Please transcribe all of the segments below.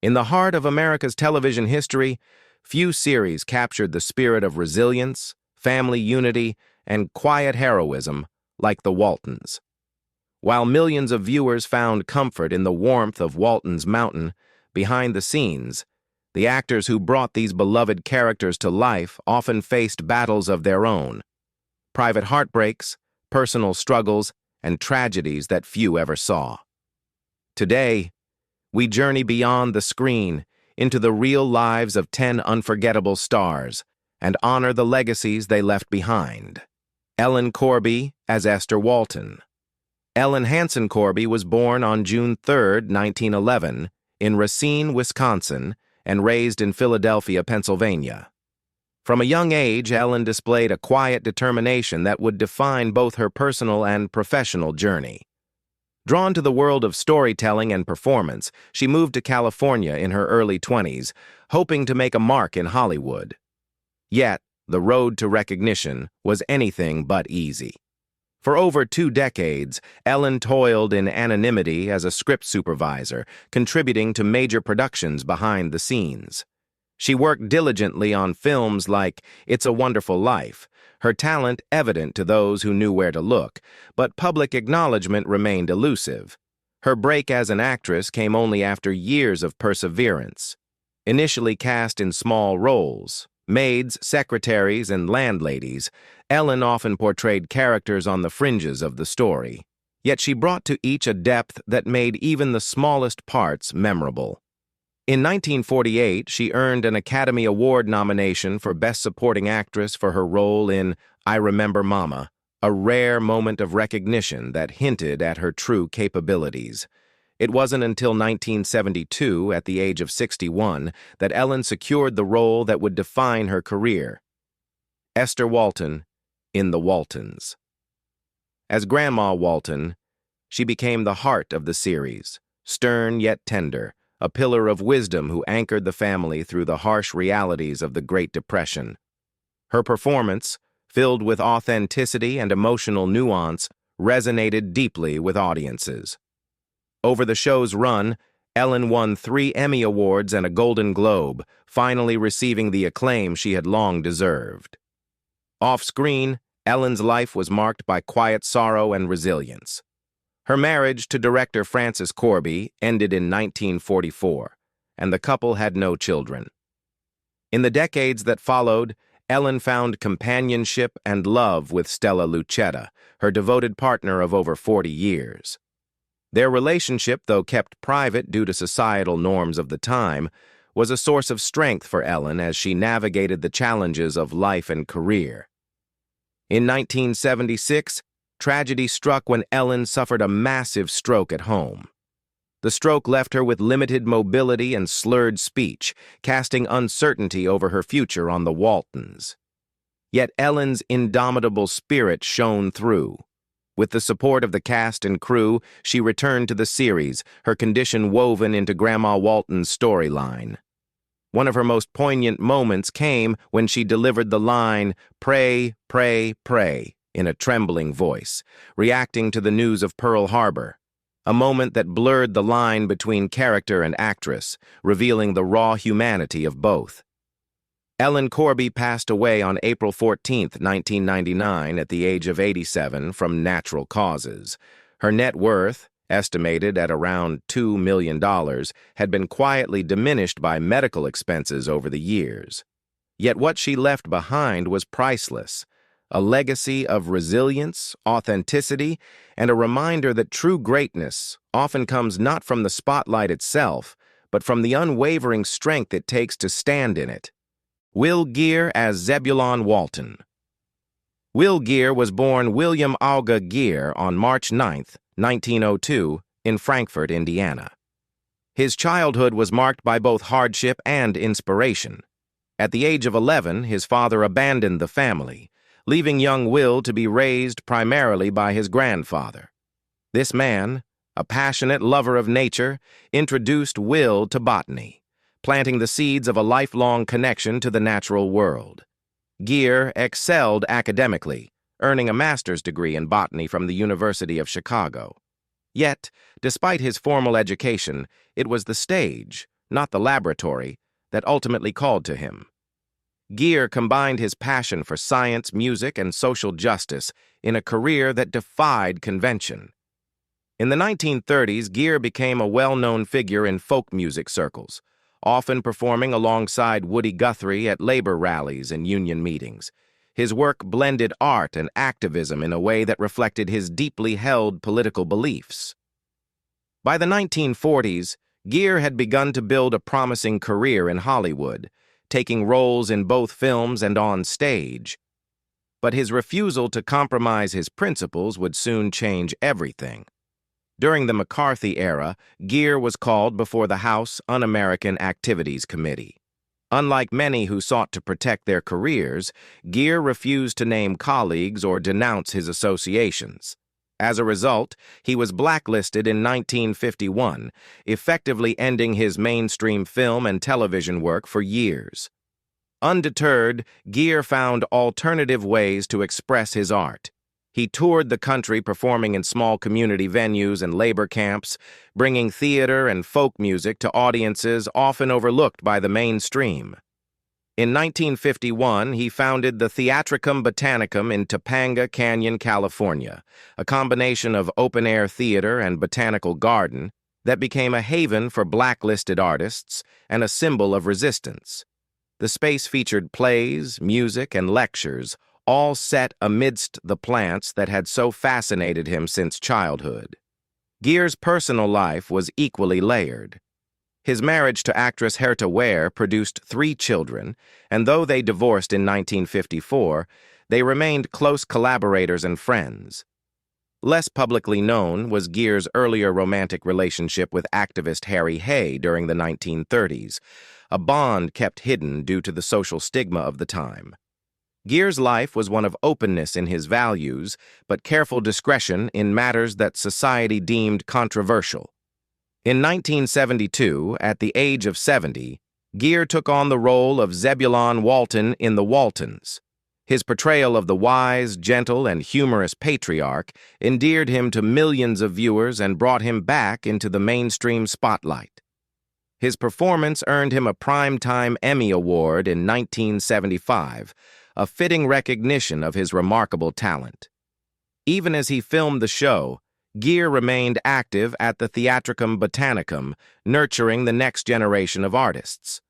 In the heart of America's television history, few series captured the spirit of resilience, family unity, and quiet heroism like The Waltons. While millions of viewers found comfort in the warmth of Walton's Mountain, behind the scenes, the actors who brought these beloved characters to life often faced battles of their own, private heartbreaks, personal struggles, and tragedies that few ever saw. Today, we journey beyond the screen into the real lives of 10 unforgettable stars and honor the legacies they left behind. Ellen Corby as Esther Walton. Ellen Hanson Corby was born on June 3, 1911, in Racine, Wisconsin, and raised in Philadelphia, Pennsylvania. From a young age, Ellen displayed a quiet determination that would define both her personal and professional journey. Drawn to the world of storytelling and performance, she moved to California in her early 20s, hoping to make a mark in Hollywood. Yet, the road to recognition was anything but easy. For over 2 decades, Ellen toiled in anonymity as a script supervisor, contributing to major productions behind the scenes. She worked diligently on films like It's a Wonderful Life, her talent evident to those who knew where to look, but public acknowledgement remained elusive. Her break as an actress came only after years of perseverance. Initially cast in small roles, maids, secretaries, and landladies, Ellen often portrayed characters on the fringes of the story. Yet she brought to each a depth that made even the smallest parts memorable. In 1948, she earned an Academy Award nomination for Best Supporting Actress for her role in I Remember Mama, a rare moment of recognition that hinted at her true capabilities. It wasn't until 1972, at the age of 61, that Ellen secured the role that would define her career. Esther Walton in The Waltons. As Grandma Walton, she became the heart of the series, stern yet tender, a pillar of wisdom who anchored the family through the harsh realities of the Great Depression. Her performance, filled with authenticity and emotional nuance, resonated deeply with audiences. Over the show's run, Ellen won 3 Emmy Awards and a Golden Globe, finally receiving the acclaim she had long deserved. Off-screen, Ellen's life was marked by quiet sorrow and resilience. Her marriage to director Francis Corby ended in 1944, and the couple had no children. In the decades that followed, Ellen found companionship and love with Stella Lucetta, her devoted partner of over 40 years. Their relationship, though kept private due to societal norms of the time, was a source of strength for Ellen as she navigated the challenges of life and career. In 1976, tragedy struck when Ellen suffered a massive stroke at home. The stroke left her with limited mobility and slurred speech, casting uncertainty over her future on the Waltons. Yet Ellen's indomitable spirit shone through. With the support of the cast and crew, she returned to the series, her condition woven into Grandma Walton's storyline. One of her most poignant moments came when she delivered the line, "Pray, pray, pray," in a trembling voice, reacting to the news of Pearl Harbor, a moment that blurred the line between character and actress, revealing the raw humanity of both. Ellen Corby passed away on April 14, 1999, at the age of 87 from natural causes. Her net worth, estimated at around $2 million, had been quietly diminished by medical expenses over the years. Yet what she left behind was priceless, a legacy of resilience, authenticity, and a reminder that true greatness often comes not from the spotlight itself, but from the unwavering strength it takes to stand in it. Will Geer as Zebulon Walton. Will Geer was born William Auga Geer on March 9, 1902, in Frankfort, Indiana. His childhood was marked by both hardship and inspiration. At the age of 11, his father abandoned the family, leaving young Will to be raised primarily by his grandfather. This man, a passionate lover of nature, introduced Will to botany, planting the seeds of a lifelong connection to the natural world. Geer excelled academically, earning a master's degree in botany from the University of Chicago. Yet, despite his formal education, it was the stage, not the laboratory, that ultimately called to him. Gere combined his passion for science, music, and social justice in a career that defied convention. In the 1930s, Gere became a well-known figure in folk music circles, often performing alongside Woody Guthrie at labor rallies and union meetings. His work blended art and activism in a way that reflected his deeply held political beliefs. By the 1940s, Gere had begun to build a promising career in Hollywood, taking roles in both films and on stage. But his refusal to compromise his principles would soon change everything. During the McCarthy era, Gere was called before the House Un-American Activities Committee. Unlike many who sought to protect their careers, Gere refused to name colleagues or denounce his associations. As a result, he was blacklisted in 1951, effectively ending his mainstream film and television work for years. Undeterred, Gere found alternative ways to express his art. He toured the country performing in small community venues and labor camps, bringing theater and folk music to audiences often overlooked by the mainstream. In 1951, he founded the Theatricum Botanicum in Topanga Canyon, California, a combination of open-air theater and botanical garden that became a haven for blacklisted artists and a symbol of resistance. The space featured plays, music, and lectures, all set amidst the plants that had so fascinated him since childhood. Gere's personal life was equally layered. His marriage to actress Herta Ware produced 3 children, and though they divorced in 1954, they remained close collaborators and friends. Less publicly known was Gere's earlier romantic relationship with activist Harry Hay during the 1930s, a bond kept hidden due to the social stigma of the time. Gere's life was one of openness in his values, but careful discretion in matters that society deemed controversial. In 1972, at the age of 70, Gere took on the role of Zebulon Walton in The Waltons. His portrayal of the wise, gentle, and humorous patriarch endeared him to millions of viewers and brought him back into the mainstream spotlight. His performance earned him a Primetime Emmy Award in 1975, a fitting recognition of his remarkable talent. Even as he filmed the show, Gere remained active at the Theatricum Botanicum, nurturing the next generation of artists.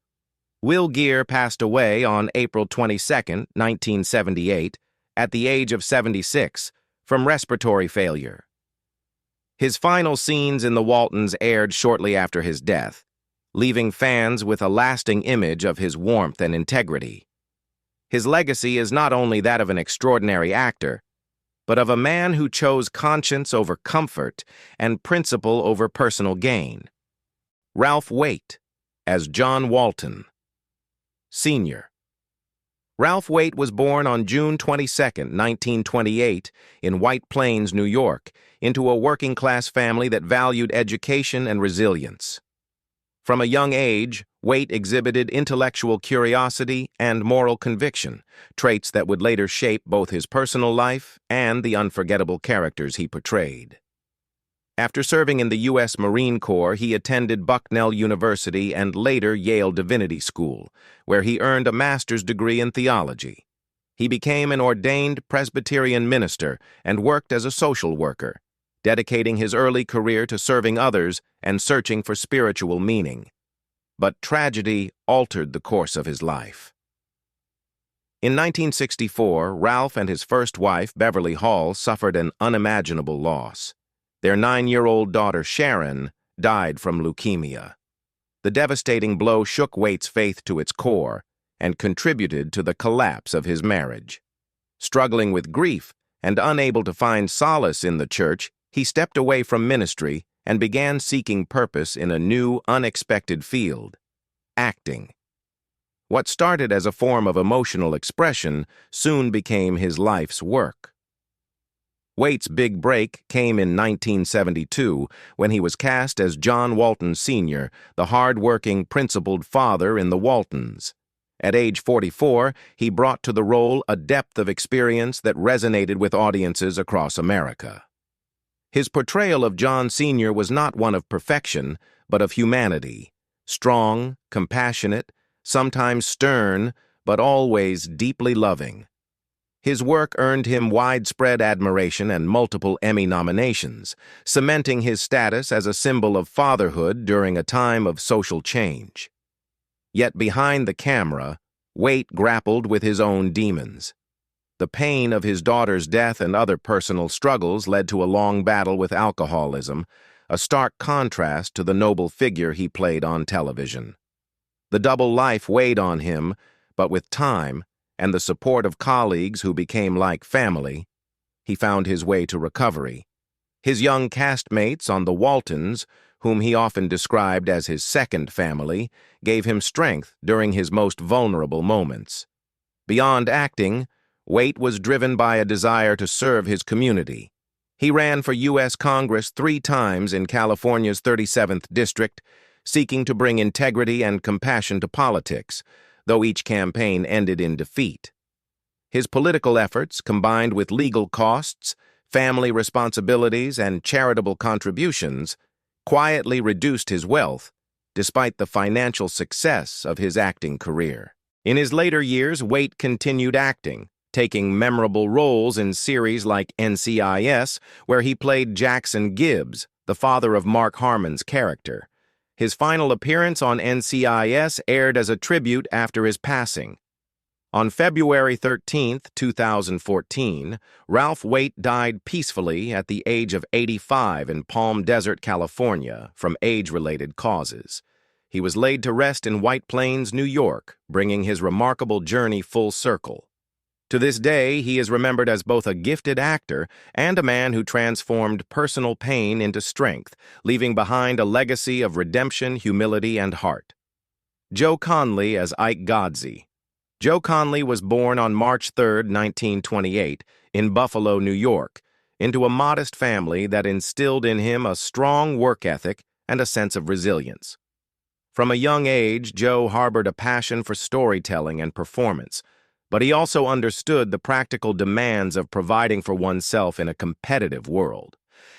Will Gere passed away on April 22, 1978, at the age of 76, from respiratory failure. His final scenes in The Waltons aired shortly after his death, leaving fans with a lasting image of his warmth and integrity. His legacy is not only that of an extraordinary actor, but of a man who chose conscience over comfort and principle over personal gain. Ralph Waite, as John Walton, Sr. Ralph Waite was born on June 22, 1928, in White Plains, New York, into a working-class family that valued education and resilience. From a young age, Waite exhibited intellectual curiosity and moral conviction, traits that would later shape both his personal life and the unforgettable characters he portrayed. After serving in the U.S. Marine Corps, he attended Bucknell University and later Yale Divinity School, where he earned a master's degree in theology. He became an ordained Presbyterian minister and worked as a social worker, dedicating his early career to serving others and searching for spiritual meaning. But tragedy altered the course of his life. In 1964, Ralph and his first wife, Beverly Hall, suffered an unimaginable loss. Their 9-year-old daughter, Sharon, died from leukemia. The devastating blow shook Waite's faith to its core and contributed to the collapse of his marriage. Struggling with grief and unable to find solace in the church, he stepped away from ministry and began seeking purpose in a new, unexpected field: acting. What started as a form of emotional expression soon became his life's work. Waite's big break came in 1972 when he was cast as John Walton Sr., the hard-working, principled father in The Waltons. At age 44, he brought to the role a depth of experience that resonated with audiences across America. His portrayal of John Sr. was not one of perfection, but of humanity, strong, compassionate, sometimes stern, but always deeply loving. His work earned him widespread admiration and multiple Emmy nominations, cementing his status as a symbol of fatherhood during a time of social change. Yet behind the camera, Waite grappled with his own demons. The pain of his daughter's death and other personal struggles led to a long battle with alcoholism, a stark contrast to the noble figure he played on television. The double life weighed on him, but with time, and the support of colleagues who became like family, he found his way to recovery. His young castmates on the Waltons, whom he often described as his second family, gave him strength during his most vulnerable moments. Beyond acting, Waite was driven by a desire to serve his community. He ran for U.S. Congress 3 times in California's 37th District, seeking to bring integrity and compassion to politics, though each campaign ended in defeat. His political efforts, combined with legal costs, family responsibilities, and charitable contributions, quietly reduced his wealth, despite the financial success of his acting career. In his later years, Waite continued acting, taking memorable roles in series like NCIS, where he played Jackson Gibbs, the father of Mark Harmon's character. His final appearance on NCIS aired as a tribute after his passing. On February 13, 2014, Ralph Waite died peacefully at the age of 85 in Palm Desert, California, from age-related causes. He was laid to rest in White Plains, New York, bringing his remarkable journey full circle. To this day, he is remembered as both a gifted actor and a man who transformed personal pain into strength, leaving behind a legacy of redemption, humility, and heart. Joe Conley as Ike Godsey. Joe Conley was born on March 3, 1928, in Buffalo, New York, into a modest family that instilled in him a strong work ethic and a sense of resilience. From a young age, Joe harbored a passion for storytelling and performance, but he also understood the practical demands of providing for oneself in a competitive world.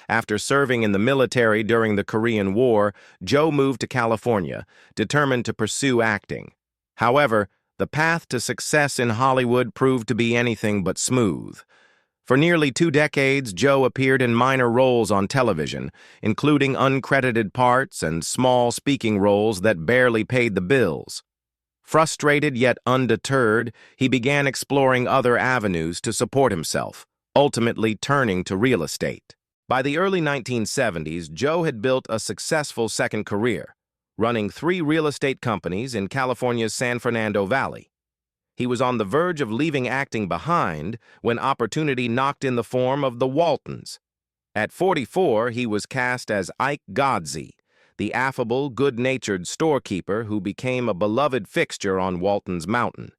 After serving in the military during the Korean War, Joe moved to California, determined to pursue acting. However, the path to success in Hollywood proved to be anything but smooth. For nearly 2 decades, Joe appeared in minor roles on television, including uncredited parts and small speaking roles that barely paid the bills. Frustrated yet undeterred, he began exploring other avenues to support himself, ultimately turning to real estate. By the early 1970s, Joe had built a successful second career, running 3 real estate companies in California's San Fernando Valley. He was on the verge of leaving acting behind when opportunity knocked in the form of the Waltons. At 44, he was cast as Ike Godsey, the affable, good-natured storekeeper who became a beloved fixture on Walton's Mountain.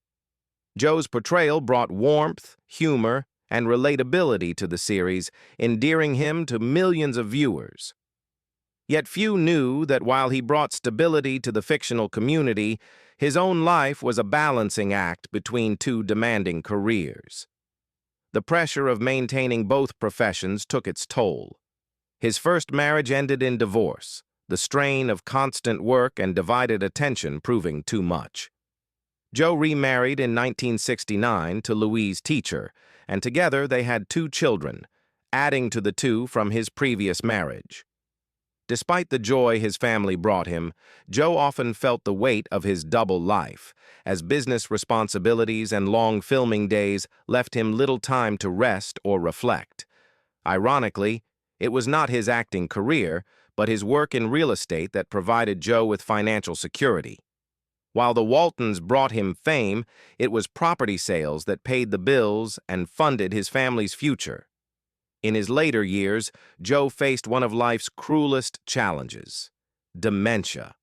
Joe's portrayal brought warmth, humor, and relatability to the series, endearing him to millions of viewers. Yet few knew that while he brought stability to the fictional community, his own life was a balancing act between 2 demanding careers. The pressure of maintaining both professions took its toll. His first marriage ended in divorce, the strain of constant work and divided attention proving too much. Joe remarried in 1969 to Louise Teacher, and together they had 2 children, adding to the 2 from his previous marriage. Despite the joy his family brought him, Joe often felt the weight of his double life, as business responsibilities and long filming days left him little time to rest or reflect. Ironically, it was not his acting career, but his work in real estate that provided Joe with financial security. While the Waltons brought him fame, it was property sales that paid the bills and funded his family's future. In his later years, Joe faced one of life's cruelest challenges: dementia.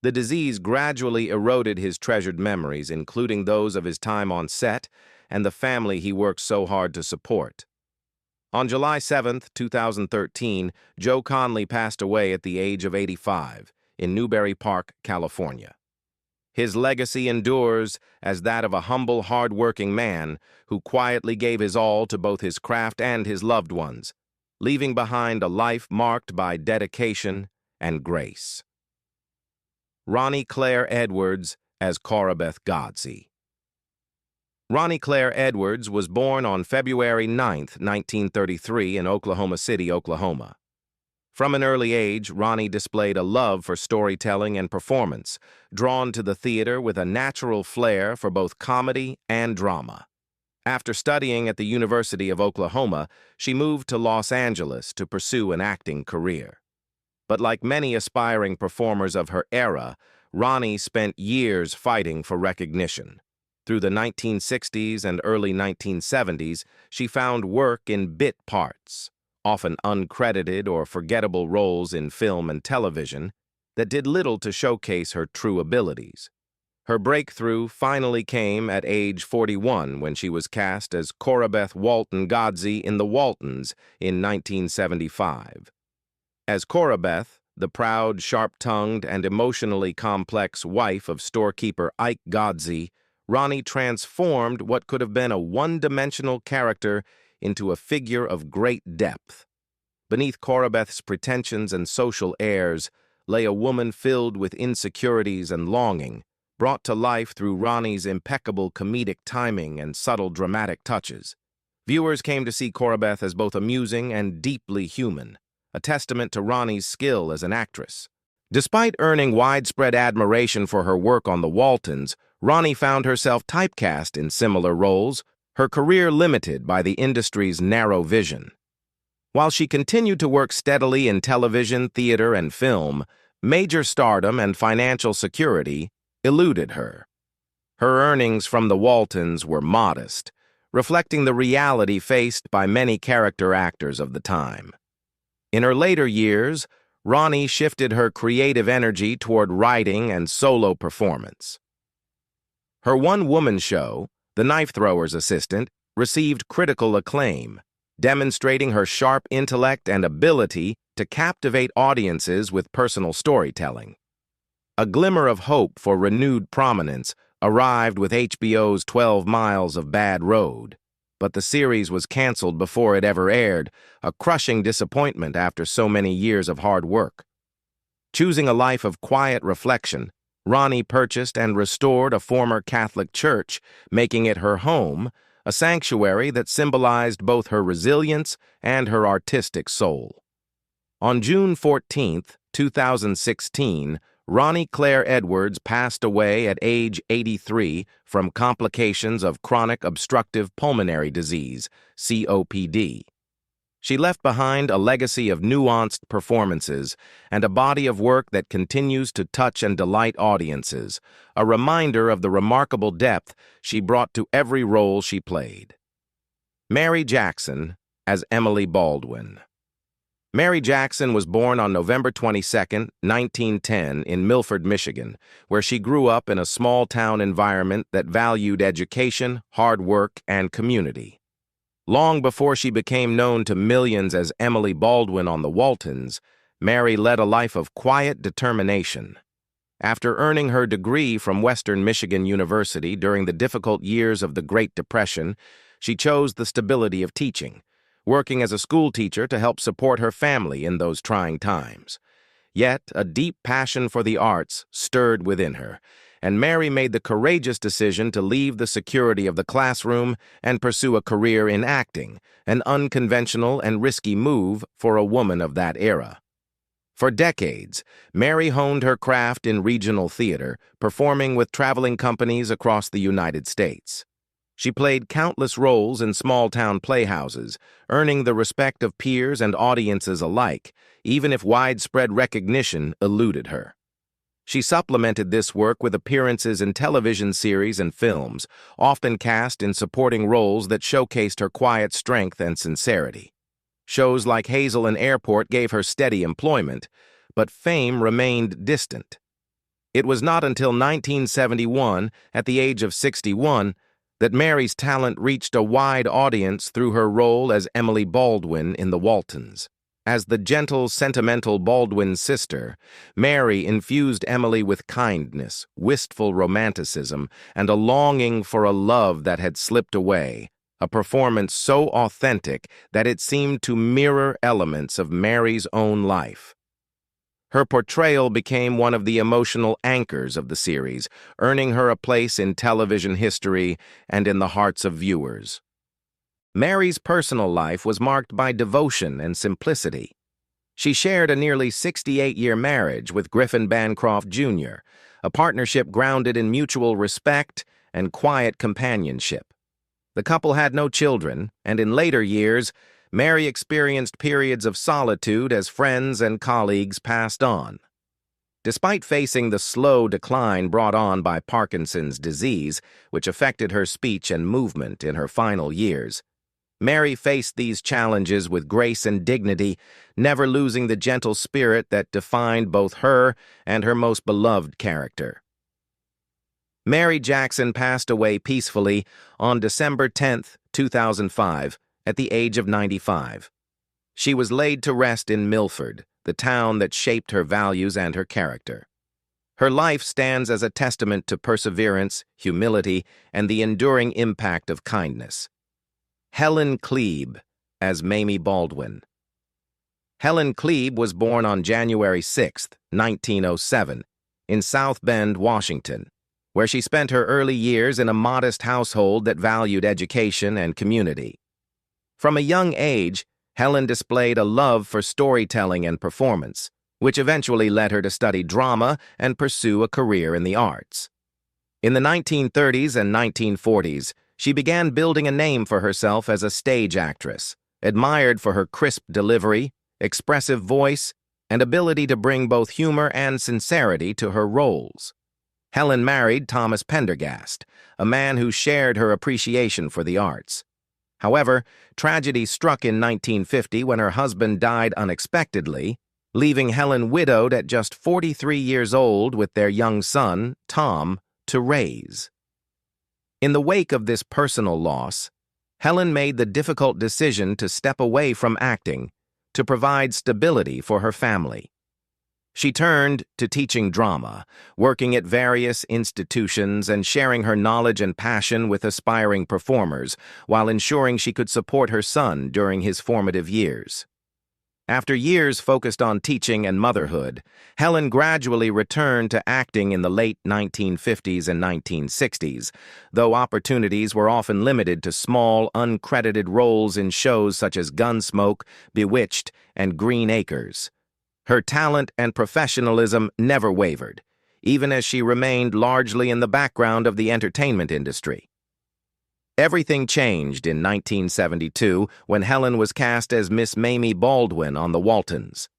The disease gradually eroded his treasured memories, including those of his time on set and the family he worked so hard to support. On July 7, 2013, Joe Conley passed away at the age of 85 in Newbury Park, California. His legacy endures as that of a humble, hard-working man who quietly gave his all to both his craft and his loved ones, leaving behind a life marked by dedication and grace. Ronnie Claire Edwards as Corabeth Godsey. Ronnie Claire Edwards was born on February 9, 1933 in Oklahoma City, Oklahoma. From an early age, Ronnie displayed a love for storytelling and performance, drawn to the theater with a natural flair for both comedy and drama. After studying at the University of Oklahoma, she moved to Los Angeles to pursue an acting career. But like many aspiring performers of her era, Ronnie spent years fighting for recognition. Through the 1960s and early 1970s, she found work in bit parts, often uncredited or forgettable roles in film and television, that did little to showcase her true abilities. Her breakthrough finally came at age 41 when she was cast as Corabeth Walton Godsey in The Waltons in 1975. As Corabeth, the proud, sharp-tongued, and emotionally complex wife of storekeeper Ike Godsey, Ronnie transformed what could have been a one-dimensional character into a figure of great depth. Beneath Corabeth's pretensions and social airs lay a woman filled with insecurities and longing, brought to life through Ronnie's impeccable comedic timing and subtle dramatic touches. Viewers came to see Corabeth as both amusing and deeply human, a testament to Ronnie's skill as an actress. Despite earning widespread admiration for her work on The Waltons, Ronnie found herself typecast in similar roles, her career limited by the industry's narrow vision. While she continued to work steadily in television, theater, and film, major stardom and financial security eluded her. Her earnings from The Waltons were modest, reflecting the reality faced by many character actors of the time. In her later years, Ronnie shifted her creative energy toward writing and solo performance. Her one-woman show, The Knife Thrower's Assistant, received critical acclaim, demonstrating her sharp intellect and ability to captivate audiences with personal storytelling. A glimmer of hope for renewed prominence arrived with HBO's 12 Miles of Bad Road, but the series was canceled before it ever aired, a crushing disappointment after so many years of hard work. Choosing a life of quiet reflection, Ronnie purchased and restored a former Catholic church, making it her home, a sanctuary that symbolized both her resilience and her artistic soul. On June 14, 2016, Ronnie Claire Edwards passed away at age 83 from complications of chronic obstructive pulmonary disease, COPD. She left behind a legacy of nuanced performances and a body of work that continues to touch and delight audiences, a reminder of the remarkable depth she brought to every role she played. Mary Jackson as Emily Baldwin. Mary Jackson was born on November 22, 1910, in Milford, Michigan, where she grew up in a small-town environment that valued education, hard work, and community. Long before she became known to millions as Emily Baldwin on The Waltons, Mary led a life of quiet determination. After earning her degree from Western Michigan University during the difficult years of the Great Depression, she chose the stability of teaching, working as a school teacher to help support her family in those trying times. Yet, a deep passion for the arts stirred within her, and Mary made the courageous decision to leave the security of the classroom and pursue a career in acting, an unconventional and risky move for a woman of that era. For decades, Mary honed her craft in regional theater, performing with traveling companies across the United States. She played countless roles in small-town playhouses, earning the respect of peers and audiences alike, even if widespread recognition eluded her. She supplemented this work with appearances in television series and films, often cast in supporting roles that showcased her quiet strength and sincerity. Shows like Hazel and Airport gave her steady employment, but fame remained distant. It was not until 1971, at the age of 61, that Mary's talent reached a wide audience through her role as Emily Baldwin in The Waltons. As the gentle, sentimental Baldwin's sister, Mary infused Emily with kindness, wistful romanticism, and a longing for a love that had slipped away, a performance so authentic that it seemed to mirror elements of Mary's own life. Her portrayal became one of the emotional anchors of the series, earning her a place in television history and in the hearts of viewers. Mary's personal life was marked by devotion and simplicity. She shared a nearly 68-year marriage with Griffin Bancroft Jr., a partnership grounded in mutual respect and quiet companionship. The couple had no children, and in later years, Mary experienced periods of solitude as friends and colleagues passed on. Despite facing the slow decline brought on by Parkinson's disease, which affected her speech and movement in her final years, Mary faced these challenges with grace and dignity, never losing the gentle spirit that defined both her and her most beloved character. Mary Jackson passed away peacefully on December 10, 2005, at the age of 95. She was laid to rest in Milford, the town that shaped her values and her character. Her life stands as a testament to perseverance, humility, and the enduring impact of kindness. Helen Klebe as Mamie Baldwin. Helen Klebe was born on January 6, 1907, in South Bend, Washington, where she spent her early years in a modest household that valued education and community. From a young age, Helen displayed a love for storytelling and performance, which eventually led her to study drama and pursue a career in the arts. In the 1930s and 1940s, she began building a name for herself as a stage actress, admired for her crisp delivery, expressive voice, and ability to bring both humor and sincerity to her roles. Helen married Thomas Pendergast, a man who shared her appreciation for the arts. However, tragedy struck in 1950 when her husband died unexpectedly, leaving Helen widowed at just 43 years old with their young son, Tom, to raise. In the wake of this personal loss, Helen made the difficult decision to step away from acting to provide stability for her family. She turned to teaching drama, working at various institutions and sharing her knowledge and passion with aspiring performers, while ensuring she could support her son during his formative years. After years focused on teaching and motherhood, Helen gradually returned to acting in the late 1950s and 1960s, though opportunities were often limited to small, uncredited roles in shows such as Gunsmoke, Bewitched, and Green Acres. Her talent and professionalism never wavered, even as she remained largely in the background of the entertainment industry. Everything changed in 1972 when Helen was cast as Miss Mamie Baldwin on the Waltons.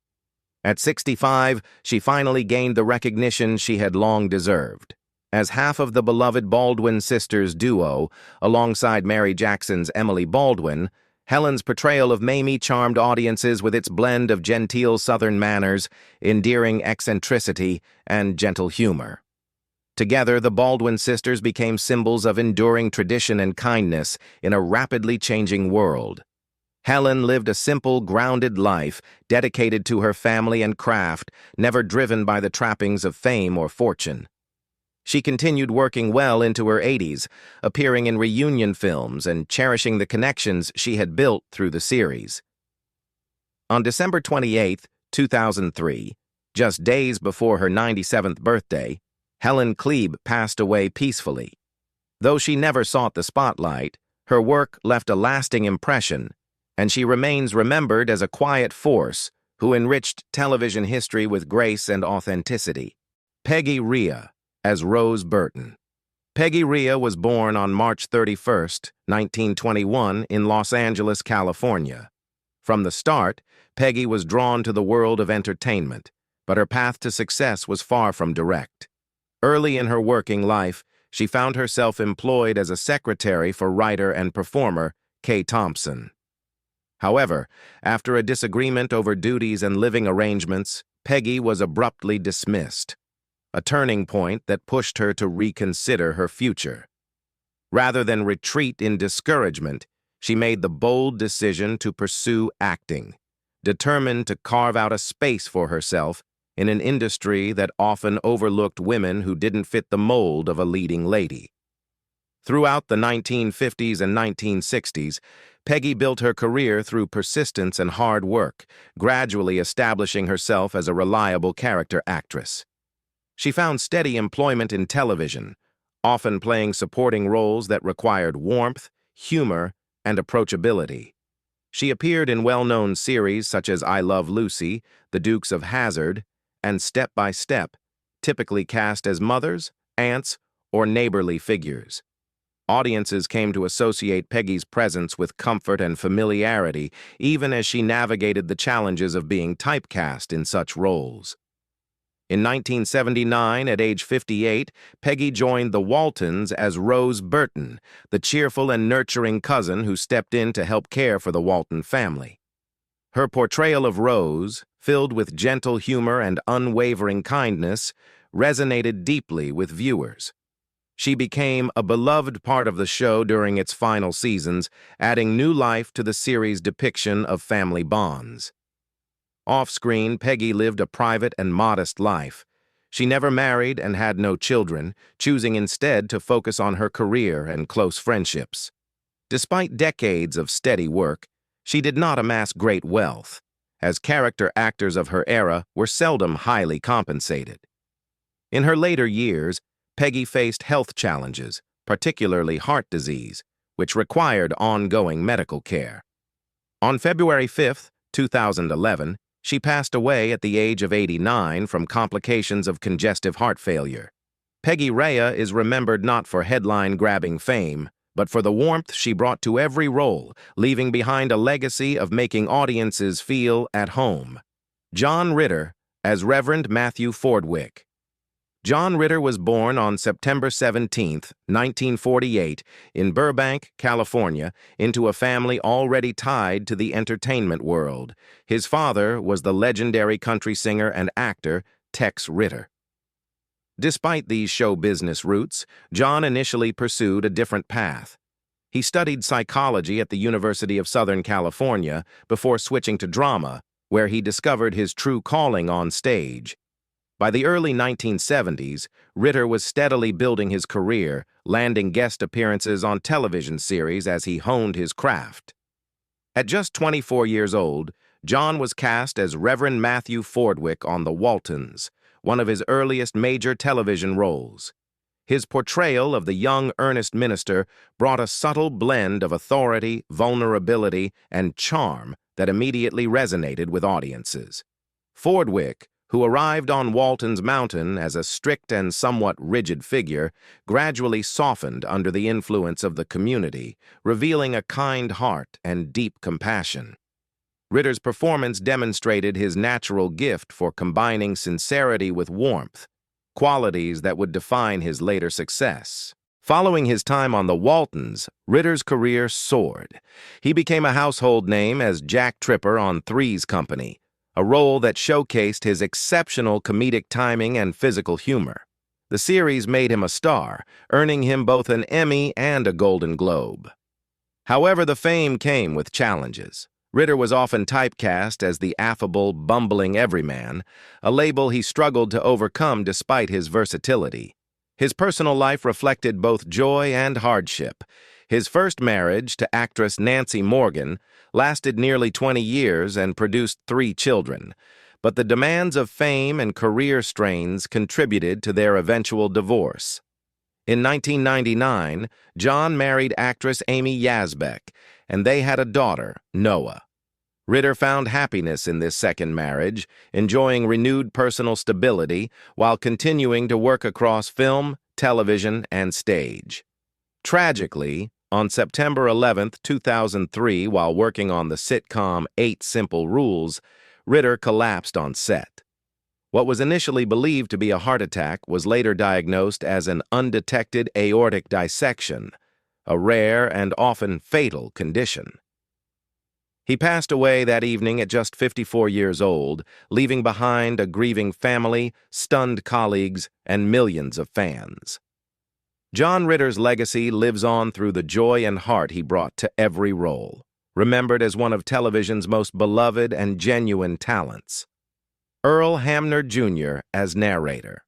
At 65, she finally gained the recognition she had long deserved. As half of the beloved Baldwin sisters duo, alongside Mary Jackson's Emily Baldwin, Helen's portrayal of Mamie charmed audiences with its blend of genteel Southern manners, endearing eccentricity, and gentle humor. Together, the Baldwin sisters became symbols of enduring tradition and kindness in a rapidly changing world. Helen lived a simple, grounded life, dedicated to her family and craft, never driven by the trappings of fame or fortune. She continued working well into her 80s, appearing in reunion films and cherishing the connections she had built through the series. On December 28, 2003, just days before her 97th birthday, Helen Klebe passed away peacefully. Though she never sought the spotlight, her work left a lasting impression, and she remains remembered as a quiet force who enriched television history with grace and authenticity. Peggy Rhea as Rose Burton. Peggy Rhea was born on March 31, 1921, in Los Angeles, California. From the start, Peggy was drawn to the world of entertainment, but her path to success was far from direct. Early in her working life, she found herself employed as a secretary for writer and performer Kay Thompson. However, after a disagreement over duties and living arrangements, Peggy was abruptly dismissed, a turning point that pushed her to reconsider her future. Rather than retreat in discouragement, she made the bold decision to pursue acting, determined to carve out a space for herself in an industry that often overlooked women who didn't fit the mold of a leading lady. Throughout the 1950s and 1960s, Peggy built her career through persistence and hard work, gradually establishing herself as a reliable character actress. She found steady employment in television, often playing supporting roles that required warmth, humor, and approachability. She appeared in well-known series such as I Love Lucy, The Dukes of Hazzard, and Step by Step, typically cast as mothers, aunts, or neighborly figures. Audiences came to associate Peggy's presence with comfort and familiarity, even as she navigated the challenges of being typecast in such roles. In 1979, at age 58, Peggy joined the Waltons as Rose Burton, the cheerful and nurturing cousin who stepped in to help care for the Walton family. Her portrayal of Rose, filled with gentle humor and unwavering kindness, resonated deeply with viewers. She became a beloved part of the show during its final seasons, adding new life to the series' depiction of family bonds. Off-screen, Peggy lived a private and modest life. She never married and had no children, choosing instead to focus on her career and close friendships. Despite decades of steady work, she did not amass great wealth, as character actors of her era were seldom highly compensated. In her later years, Peggy faced health challenges, particularly heart disease, which required ongoing medical care. On February 5, 2011, she passed away at the age of 89 from complications of congestive heart failure. Peggy Rhea is remembered not for headline-grabbing fame, but for the warmth she brought to every role, leaving behind a legacy of making audiences feel at home. John Ritter as Reverend Matthew Fordwick. John Ritter was born on September 17, 1948, in Burbank, California, into a family already tied to the entertainment world. His father was the legendary country singer and actor Tex Ritter. Despite these show business roots, John initially pursued a different path. He studied psychology at the University of Southern California before switching to drama, where he discovered his true calling on stage. By the early 1970s, Ritter was steadily building his career, landing guest appearances on television series as he honed his craft. At just 24 years old, John was cast as Reverend Matthew Fordwick on The Waltons, one of his earliest major television roles. His portrayal of the young, earnest minister brought a subtle blend of authority, vulnerability, and charm that immediately resonated with audiences. Fordwick, who arrived on Walton's Mountain as a strict and somewhat rigid figure, gradually softened under the influence of the community, revealing a kind heart and deep compassion. Ritter's performance demonstrated his natural gift for combining sincerity with warmth, qualities that would define his later success. Following his time on the Waltons, Ritter's career soared. He became a household name as Jack Tripper on Three's Company, a role that showcased his exceptional comedic timing and physical humor. The series made him a star, earning him both an Emmy and a Golden Globe. However, the fame came with challenges. Ritter was often typecast as the affable, bumbling everyman, a label he struggled to overcome despite his versatility. His personal life reflected both joy and hardship. His first marriage to actress Nancy Morgan lasted nearly 20 years and produced 3 children, but the demands of fame and career strains contributed to their eventual divorce. In 1999, John married actress Amy Yazbek, and they had a daughter, Noah. Ritter found happiness in this second marriage, enjoying renewed personal stability while continuing to work across film, television, and stage. Tragically, on September 11, 2003, while working on the sitcom 8 Simple Rules, Ritter collapsed on set. What was initially believed to be a heart attack was later diagnosed as an undetected aortic dissection, a rare and often fatal condition. He passed away that evening at just 54 years old, leaving behind a grieving family, stunned colleagues, and millions of fans. John Ritter's legacy lives on through the joy and heart he brought to every role, remembered as one of television's most beloved and genuine talents. Earl Hamner, Jr. as narrator.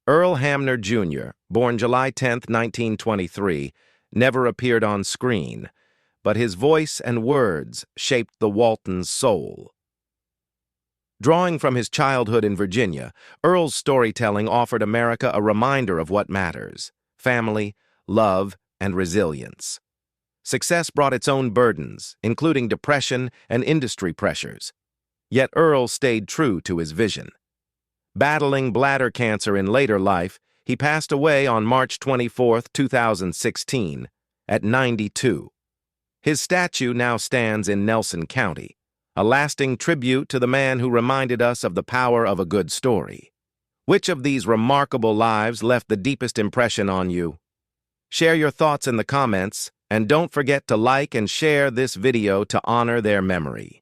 Earl Hamner, Jr., born July 10, 1923, never appeared on screen, but his voice and words shaped the Waltons' soul. Drawing from his childhood in Virginia, Earl's storytelling offered America a reminder of what matters: family, love, and resilience. Success brought its own burdens, including depression and industry pressures. Yet Earl stayed true to his vision. Battling bladder cancer in later life, he passed away on March 24, 2016, at 92. His statue now stands in Nelson County, a lasting tribute to the man who reminded us of the power of a good story. Which of these remarkable lives left the deepest impression on you? Share your thoughts in the comments, and don't forget to like and share this video to honor their memory.